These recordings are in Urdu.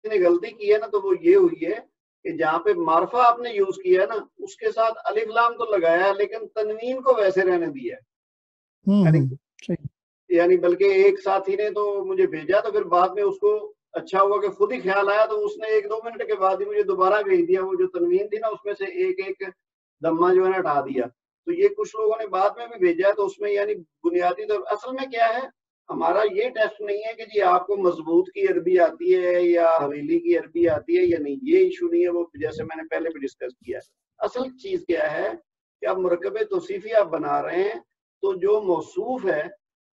نے غلطی کی ہے نا تو وہ یہ ہوئی ہے کہ جہاں پہ معرفہ آپ نے یوز کیا ہے نا اس کے ساتھ الف لام تو لگایا ہے لیکن تنوین کو ویسے رہنے دیا ہے. یعنی بلکہ ایک ساتھی نے تو مجھے بھیجا تو پھر بعد میں اس کو اچھا ہوا کہ خود ہی خیال آیا تو اس نے 1-2 منٹ کے بعد ہی مجھے دوبارہ بھیج دیا. وہ جو تنوین تھی نا اس میں سے ایک دمہ جو ہے نا ہٹا دیا. تو یہ کچھ لوگوں نے بعد میں بھی بھیجا ہے تو اس میں یعنی بنیادی طور اصل میں کیا ہے ہمارا یہ ٹیسٹ نہیں ہے کہ جی آپ کو مضبوط کی عربی آتی ہے یا حویلی کی عربی آتی ہے یا نہیں. یہ ایشو نہیں ہے وہ جیسے میں نے پہلے بھی ڈسکس کیا ہے. اصل چیز کیا ہے کہ آپ مرکب توصیفی آپ بنا رہے ہیں تو جو موصوف ہے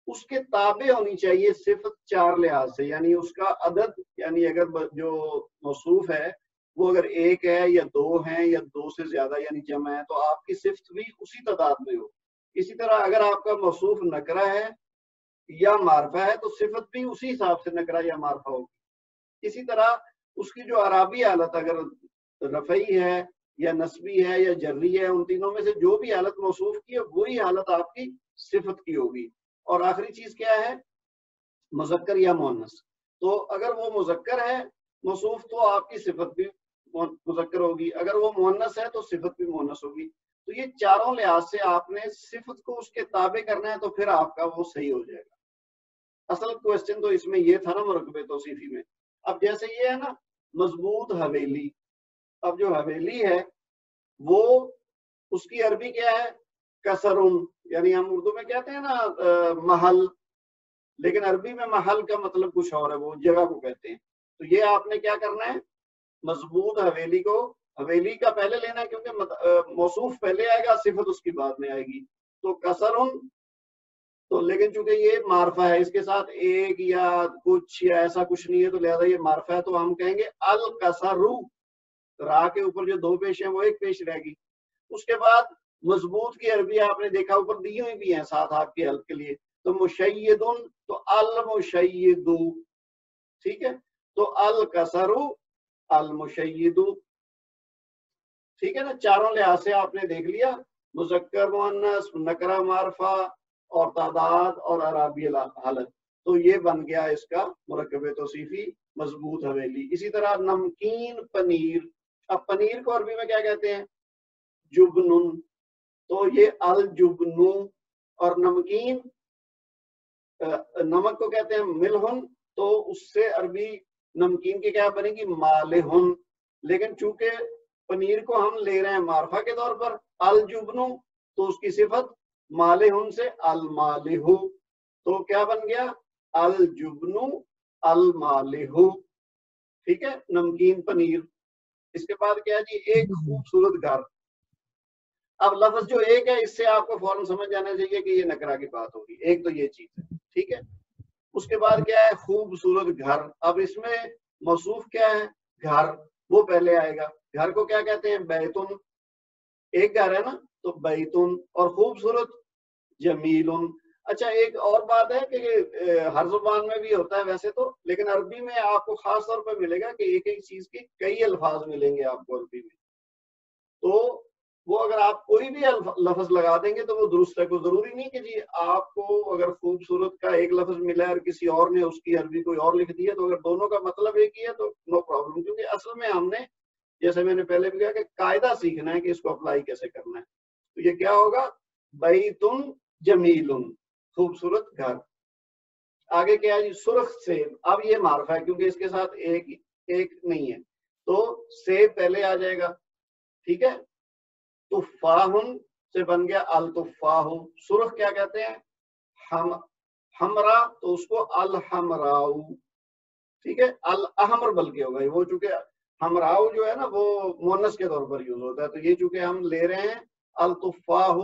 اس کے تابع ہونی چاہیے صفت 4 لحاظ سے. یعنی اس کا عدد یعنی اگر جو موصوف ہے وہ اگر 1 ہے یا 2 ہیں یا 2 سے زیادہ یعنی جمع ہے تو آپ کی صفت بھی اسی تعداد میں ہو. اسی طرح اگر آپ کا موصوف نکرہ ہے یا معرفہ ہے تو صفت بھی اسی حساب سے نکرہ یا معرفہ ہوگی. اسی طرح اس کی جو اعرابی حالت اگر رفعی ہے یا نسبی ہے یا جری ہے ان تینوں میں سے جو بھی حالت موصوف کی ہے وہی حالت آپ کی صفت کی ہوگی. اور آخری چیز کیا ہے مذکر یا مؤنث. تو اگر وہ مذکر ہے موصوف تو آپ کی صفت بھی مذکر ہوگی. اگر وہ مؤنث ہے تو صفت بھی مؤنث ہوگی. تو یہ چاروں لحاظ سے آپ نے صفت کو اس کے تابع کرنا ہے تو پھر آپ کا وہ صحیح ہو جائے گا. اصل کوشچن تو اس میں یہ تھا نا مرکب توصیفی میں. اب جیسے یہ ہے نا مضبوط حویلی. اب جو حویلی ہے وہ اس کی عربی کیا ہے کسرن. یعنی ہم اردو میں کہتے ہیں نا محل لیکن عربی میں محل کا مطلب کچھ اور ہے وہ جگہ کو کہتے ہیں. تو یہ آپ نے کیا کرنا ہے مضبوط حویلی کو حویلی کا پہلے لینا ہے کیونکہ موصوف پہلے آئے گا صفت اس کی بعد میں آئے گی. تو کسرن تو لیکن چونکہ یہ معرفہ ہے اس کے ساتھ ایک یا کچھ یا ایسا کچھ نہیں ہے تو لہذا یہ معرفہ ہے تو ہم کہیں گے الکسرو. را کے اوپر جو 2 پیش ہیں وہ 1 پیش رہے گی. اس کے بعد مضبوط کی عربی آپ نے دیکھا اوپر دی ہوئی بھی ہیں ساتھ آپ کے حلق کے لیے. تو مشیدن تو المشیدو. ٹھیک ہے تو الکسرو المشیدو. ٹھیک ہے نا. چاروں لحاظ سے آپ نے دیکھ لیا مذکر مؤنث نکرہ معرفہ اور تعداد اور اعرابی حالت. تو یہ بن گیا اس کا مرکب توصیفی مضبوط حویلی. اسی طرح نمکین پنیر. اب پنیر کو عربی میں کیا کہتے ہیں جبنن. تو یہ الجبنو. اور نمکین نمک کو کہتے ہیں ملہن تو اس سے عربی نمکین کی کیا بنے گی مالہن. لیکن چونکہ پنیر کو ہم لے رہے ہیں معرفہ کے طور پر الجبنو تو اس کی صفت مالہن سے المالہو. تو کیا بن گیا الجبنو المالہو. ٹھیک ہے نمکین پنیر. اس کے بعد کیا جی ایک خوبصورت گھر. اب لفظ جو ایک ہے اس سے آپ کو فوراً سمجھ جانا چاہیے کہ یہ نکرہ کی بات ہوگی. ایک تو یہ چیز ہے. ٹھیک ہے. اس کے بعد کیا ہے خوبصورت گھر. اب اس میں موصوف کیا ہے گھر وہ پہلے آئے گا. گھر کو کیا کہتے ہیں بیتن. ایک گھر ہے نا تو بیتن. اور خوبصورت جمیلن. اچھا ایک اور بات ہے کہ ہر زبان میں بھی ہوتا ہے ویسے تو لیکن عربی میں آپ کو خاص طور پہ ملے گا کہ ایک ایک چیز کے کئی الفاظ ملیں گے آپ کو عربی میں. تو وہ اگر آپ کوئی بھی لفظ لگا دیں گے تو وہ درست ہے. کوئی ضروری نہیں کہ جی آپ کو اگر خوبصورت کا ایک لفظ ملا ہے اور کسی اور نے اس کی عربی کوئی اور لکھ دی ہے تو اگر دونوں کا مطلب ایک ہی ہے تو نو پرابلم. کیونکہ اصل میں ہم نے جیسے میں نے پہلے بھی کہا کہ قاعدہ سیکھنا ہے کہ اس کو اپلائی کیسے کرنا ہے. تو یہ کیا ہوگا بیتن جمیلن خوبصورت گھر. آگے کیا جی سرخ سیب. اب یہ معرفہ ہے کیونکہ اس کے ساتھ ایک نہیں ہے تو سیب پہلے آ جائے گا. ٹھیک ہے. تفاحن سے بن گیا التفاح. سرخ کیا کہتے ہیں ہمرا تو اس کو الحمراؤ. ٹھیک ہے. الاحمر بلکہ ہوگا وہ چونکہ ہمراؤ جو ہے نا وہ مؤنث کے طور پر یوز ہوتا ہے. تو یہ چونکہ ہم لے رہے ہیں التفاح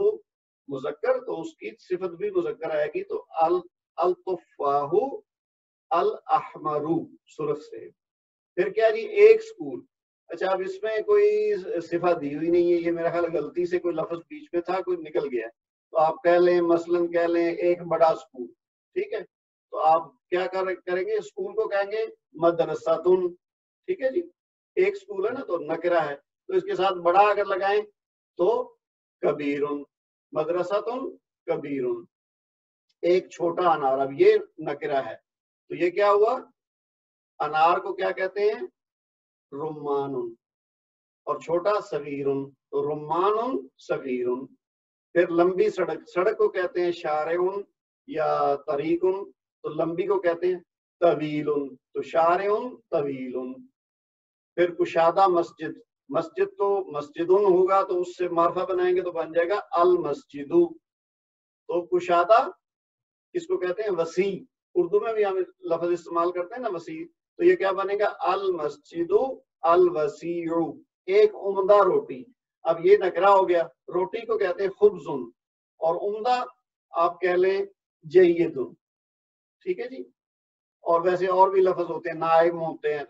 مذکر تو اس کی صفت بھی مذکر آئے گی. تو التفاح الاحمر سرخ سے. پھر کیا جی ایک سکول. اچھا اب اس میں کوئی صفت دی ہوئی نہیں ہے. یہ میرا خیال غلطی سے کوئی لفظ بیچ میں تھا کوئی نکل گیا. تو آپ کہہ لیں مثلاً کہہ لیں ایک بڑا سکول. ٹھیک ہے. تو آپ کیا کریں گے اسکول کو کہیں گے مدرسۃن. ٹھیک ہے جی. ایک سکول ہے نا تو نکرہ ہے تو اس کے ساتھ بڑا اگر لگائیں تو کبیرن. مدرسۃن کبیرن. ایک چھوٹا انار. اب یہ نکرہ ہے تو یہ کیا ہوا انار کو کیا کہتے ہیں؟ رمان، اور چھوٹا صغیرن، تو رمان صغیرن. پھر لمبی سڑک، سڑک کو کہتے ہیں شارعن یا طریقن، تو لمبی کو کہتے ہیں طویلن، تو شارعن طویلن. پھر کشادہ مسجد، مسجد تو مسجدن ہوگا تو اس سے معرفہ بنائیں گے تو بن جائے گا المسجد. تو کشادہ کس کو کہتے ہیں؟ وسیع. اردو میں بھی ہم لفظ استعمال کرتے ہیں نا وسیع، تو یہ کیا بنے گا؟ المسجد الوسیع، ایک عمدہ روٹی. اب یہ نکرہ ہو گیا. روٹی کو کہتے ہیں خبزن، اور عمدہ آپ کہہ لیں جیدن. ٹھیک ہے جی. اور ویسے اور بھی لفظ ہوتے ہیں، نائم ہوتے ہیں،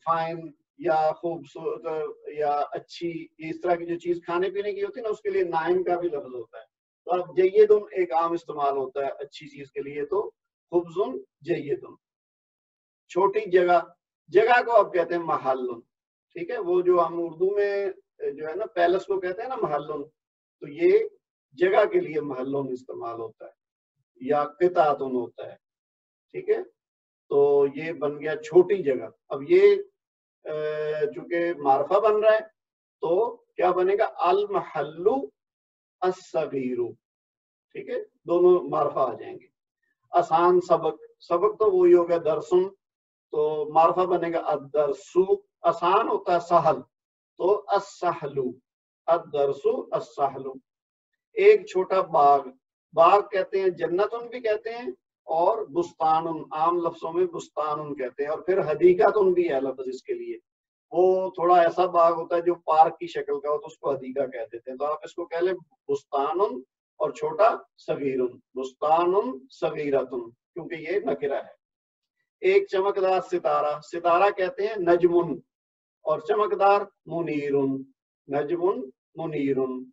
فائن یا خوبصورت یا اچھی، اس طرح کی جو چیز کھانے پینے کی ہوتی ہے نا اس کے لیے نائم کا بھی لفظ ہوتا ہے. تو اب جیدن ایک عام استعمال ہوتا ہے اچھی چیز کے لیے، تو خبزن جیدن. چھوٹی جگہ، جگہ کو اب کہتے ہیں محلن. ٹھیک ہے. وہ جو ہم اردو میں جو ہے نا پیلس کو کہتے ہیں نا محلن، تو یہ جگہ کے لیے محلن استعمال ہوتا ہے، یا قطعتن ہوتا ہے. ٹھیک ہے. تو یہ بن گیا چھوٹی جگہ. اب یہ چونکہ معرفہ بن رہا ہے تو کیا بنے گا؟ المحل الصغیر. ٹھیک ہے. دونوں معرفہ آ جائیں گے. آسان سبق، سبق تو وہی ہوگا درسن، تو معرفہ بنے گا الدرسو. آسان ہوتا ہے سہل، تو السہل، الدرسو السہل. ایک چھوٹا باغ، باغ کہتے ہیں جنتن بھی کہتے ہیں، اور بستان، عام لفظوں میں بستان کہتے ہیں. اور پھر حدیقہ بھی ہے لفظ اس کے لیے. وہ تھوڑا ایسا باغ ہوتا ہے جو پارک کی شکل کا ہو تو اس کو حدیقہ کہہ دیتے ہیں. تو آپ اس کو کہہ لیں بستان اور چھوٹا صغیرن، بستان صغیرتن، کیونکہ یہ نکرہ ہے. ایک چمکدار ستارہ، ستارہ کہتے ہیں نجمن، اور چمکدار منیرن، نجمن منیرن.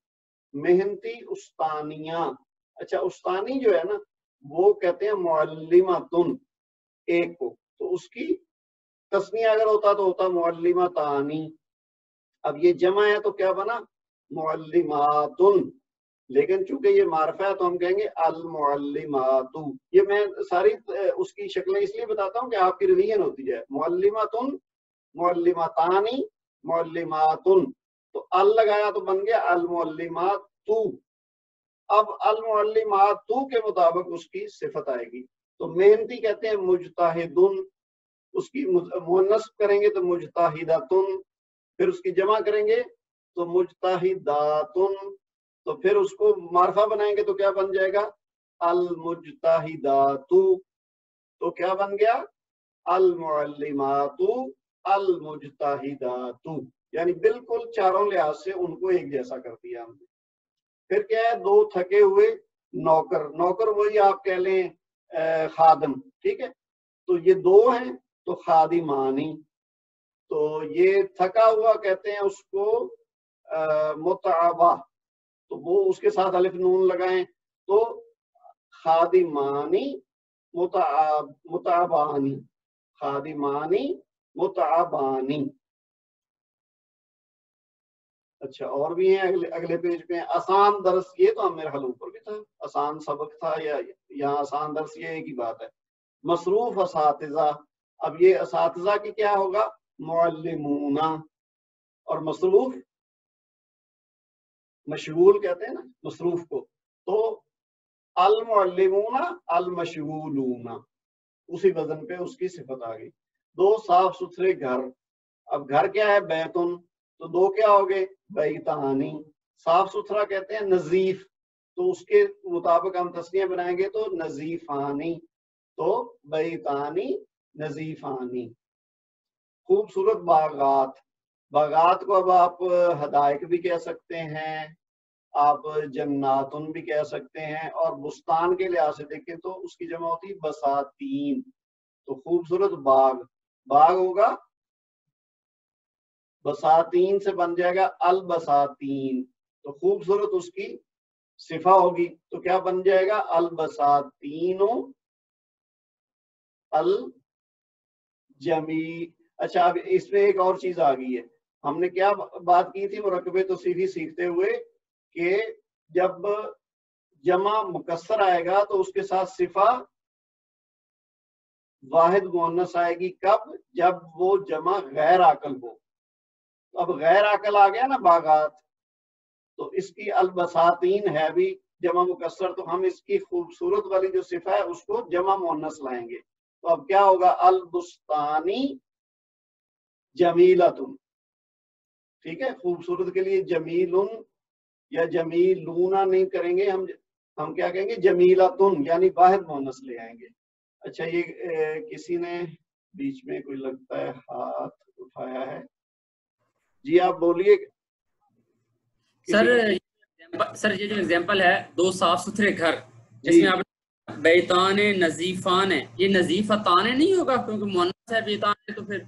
محنتی استانیہ، اچھا استانی جو ہے نا وہ کہتے ہیں معلمتن ایک کو، تو اس کی تسنیہ اگر ہوتا تو ہوتا معلمتانی. اب یہ جمع ہے تو کیا بنا؟ معلماتن. لیکن چونکہ یہ معرفہ ہے تو ہم کہیں گے المعلمات. یہ میں ساری اس کی شکلیں اس لیے بتاتا ہوں کہ آپ کی ریویژن ہوتی جائے. معلمتن، معلمتانی، معلماتن. تو ال لگایا تو بن گیا المعلمات. اب المعلمات کے مطابق اس کی صفت آئے گی. تو محنتی کہتے ہیں مجتہدن، اس کی مؤنث کریں گے تو مجتہداتن، پھر اس کی جمع کریں گے تو مجتہداتن، تو پھر اس کو معرفہ بنائیں گے تو کیا بن جائے گا؟ المجتہدات. تو کیا بن گیا؟ المعلمات المجتہدات. یعنی بالکل چاروں لحاظ سے ان کو ایک جیسا کر دیا ہم نے. پھر کیا ہے؟ دو تھکے ہوئے نوکر، نوکر وہی آپ کہہ لیں خادم. ٹھیک ہے. تو یہ دو ہیں تو خادمانی. تو یہ تھکا ہوا کہتے ہیں اس کو متعبہ، تو وہ اس کے ساتھ الف نون لگائیں تو خادمانی متعبانی، خادمانی متعبانی. اچھا اور بھی ہیں اگلے پیج پہ. آسان درس، یہ تو ہم میرے حل اوپر بھی تھا، آسان سبق تھا یا یہاں آسان درس، یہ ایک ہی بات ہے. مصروف اساتذہ، اب یہ اساتذہ کی کیا ہوگا؟ معلمون. اور مصروف مشغول کہتے ہیں نا مصروف کو، تو المعلمون المشغولون، اسی وزن پہ اس کی صفت آ گئی. دو صاف ستھرے گھر، اب گھر کیا ہے؟ بیتن، تو دو کیا ہو گئے؟ بیتانی. صاف ستھرا کہتے ہیں نظیف، تو اس کے مطابق ہم تسنیہ بنائیں گے تو نظیفانی، تو بیتانی نظیفانی. خوبصورت باغات، باغات کو اب آپ حدائق بھی کہہ سکتے ہیں، آپ جناتن بھی کہہ سکتے ہیں، اور بستان کے لحاظ سے دیکھیں تو اس کی جمع ہوتی بساتین. تو خوبصورت باغ، باغ ہوگا بساتین سے بن جائے گا البساتین. تو خوبصورت اس کی صفہ ہوگی تو کیا بن جائے گا؟ البساتین الجمیع. اچھا اب اس میں ایک اور چیز آ گئی ہے. ہم نے کیا بات کی تھی مرکب توصیفی سیکھتے ہوئے کہ جب جمع مکسر آئے گا تو اس کے ساتھ صفہ واحد مؤنث آئے گی کب؟ جب وہ جمع غیر عاقل ہو. اب غیر عاقل آ گیا نا باغات، تو اس کی البساتین ہے بھی جمع مکسر، تو ہم اس کی خوبصورت والی جو صفہ ہے اس کو جمع مؤنث لائیں گے. تو اب کیا ہوگا؟ البستانی جمیلتن. ٹھیک ہے، خوبصورت کے لیے جمیلن یا جمیلونا نہیں کریں گے، ہم کیا کہیں گے؟ جمیلتن، یعنی واحد مؤنث لے آئیں گے. اچھا، یہ کسی نے بیچ میں کوئی لگتا ہے ہاتھ اٹھایا ہے. جی آپ بولیے. سر یہ جو ایگزامپل ہے دو صاف ستھرے گھر، جس میں آپ بیتان نظیفان ہے، یہ نظیفتان نہیں ہوگا کیونکہ مؤنث ہے بیتان، تو پھر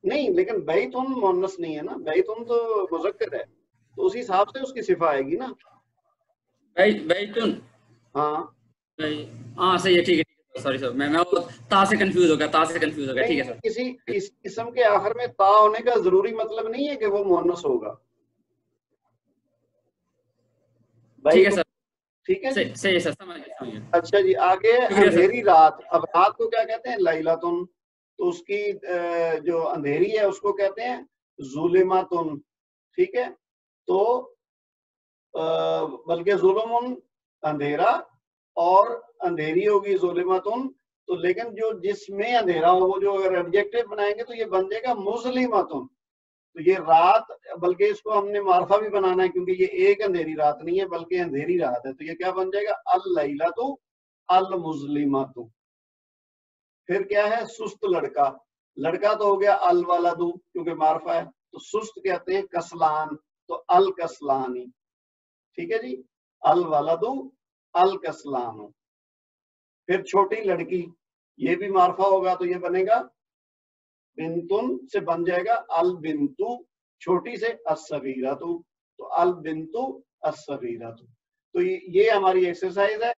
نہیں، لیکن بیتن مؤنث نہیں ہے نا، بیتن تو مذکر ہے، تو اسی حساب سے اس کی صفہ آئے گی نا. بیتن، ہاں ہاں صحیح ہے، ٹھیک ہے، سوری سر، میں تا سے کنفیوز ہو گیا، ٹھیک ہے سر. کسی اسم کے آخر میں تا ہونے کا ضروری مطلب نہیں ہے کہ وہ مؤنث ہوگا. ٹھیک ہے سر، ٹھیک ہے جی، صحیح ہے سر، سمجھ گیا. اچھا جی، آگے اندھیری رات. اب رات کو کیا کہتے ہیں؟ لیلتن. تو اس کی جو اندھیری ہے اس کو کہتے ہیں ظلمتن. ٹھیک ہے، تو بلکہ ظلمن اندھیرا اور اندھیری ہوگی ظلمتن. تو لیکن جو جس میں اندھیرا ہو، وہ جو اگر ایڈجیکٹو بنائیں گے تو یہ بن جائے گا مظلمتن. تو یہ رات، بلکہ اس کو ہم نے معرفہ بھی بنانا ہے کیونکہ یہ ایک اندھیری رات نہیں ہے بلکہ اندھیری رات ہے. تو یہ کیا بن جائے گا؟ اللیلۃ المظلمۃ. پھر کیا ہے؟ سست لڑکا. لڑکا تو ہو گیا الولد کیونکہ معرفہ ہے، تو سست کہتے ہیں کسلان، تو الکسلانی. ٹھیک ہے جی، الولد الکسلان. پھر چھوٹی لڑکی، یہ بھی معرفہ ہوگا تو یہ بنے گا بنتن سے بن جائے گا البنتو، چھوٹی سے الصغیرۃ، تو البنتو الصغیرۃ. تو یہ ہماری ایکسرسائز ہے.